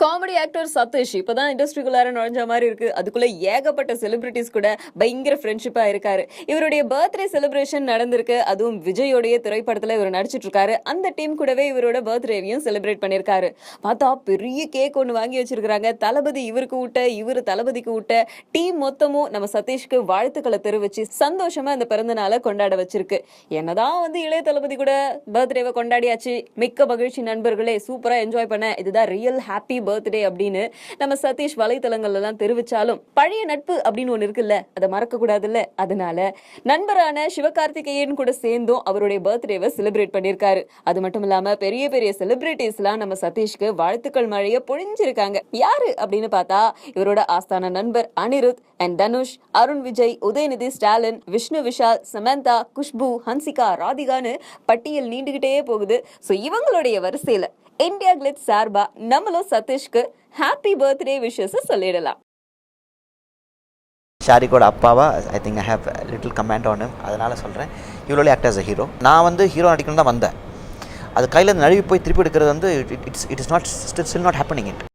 Comedy actor Satish இப்பதான் இண்டஸ்ட்ரிக்குள்ளார நுழைஞ்ச மாதிரி இருக்கு. அதுக்குள்ள ஏகப்பட்ட செலிபிரிட்டிஸ் கூட பயங்கர ஃப்ரெண்ட்ஷிப்பா இருக்காரு. இவருடைய பர்த்டே செலிப்ரேஷன் நடந்திருக்கு. அதுவும் விஜயோடைய திரைப்படத்துல இவர் நடிச்சிட்டு இருக்காரு. அந்த டீம் கூடவே இவரோட பர்த்டேவையும் செலிப்ரேட் பண்ணிருக்காரு. பார்த்தா பெரிய கேக் ஒன்று வாங்கி வச்சிருக்காங்க. தளபதி இவருக்கு ஊட்ட, இவரு தளபதிக்கு ஊட்ட, டீம் மொத்தமும் நம்ம சதீஷ்க்கு வாழ்த்துக்களை தெரிவிச்சு சந்தோஷமா இந்த பிறந்த நாளை கொண்டாட வச்சிருக்கு. என்னதான் இளைய தளபதி கூட பர்த்டேவை கொண்டாடியாச்சு. மிக்க மகிழ்ச்சி நண்பர்களே, சூப்பரா என்ஜாய் பண்ண, இதுதான் ரியல் ஹாப்பி பர்த்டே அப்படின்னு நம்ம சதீஷ் வலைத்தளங்கள்ல எல்லாம் தெரிவிச்சாலும் பழைய நட்பு அப்படின்னு ஒண்ணு இருக்குல்ல, அதை மறக்க கூடாதுல்ல. அதனால நண்பரான சிவகார்த்திகேயன் கூட சேர்ந்தும் அவருடைய பர்த்டேவை செலிப்ரேட் பண்ணிருக்காரு. அது மட்டும் இல்லாம பெரிய பெரிய செலிபிரிட்டிஸ் எல்லாம் நம்ம சதீஷ்க்கு வாழ்த்துக்கள் மழைய பொழிஞ்சிருக்காங்க. யாரு அப்படின்னு பார்த்தா இவரோட ஆஸ்தான நண்பர் அனிருத் அண்ட் தனுஷ், அருண் விஜய், உதயநிதி ஸ்டாலின், விஷ்ணு விஷால், சமந்தா, குஷ்பு, ஹன்சிகா, ராதிகான்னு பட்டியல் நீண்டுகிட்டே போகுது. சோ இவங்களுடைய வரிசையில இந்தியா கிளிட்ஸ் சார்பா நம்மளும் சதீஷ்க்கு ஹாப்பி பர்த்டே விஷஸ் சொல்லிடலாம். ஷாரிக்கோட அப்பாவா I think I have little comment on him. அதனால் சொல்கிறேன், இவ்வளோ ஆக்ட் ஆஸ் அ ஹீரோ. நான் ஹீரோ நடிக்கணும் தான் வந்தேன். அது கையில் நழுவி போய் திருப்பி எடுக்கிறது it's not still not happening it.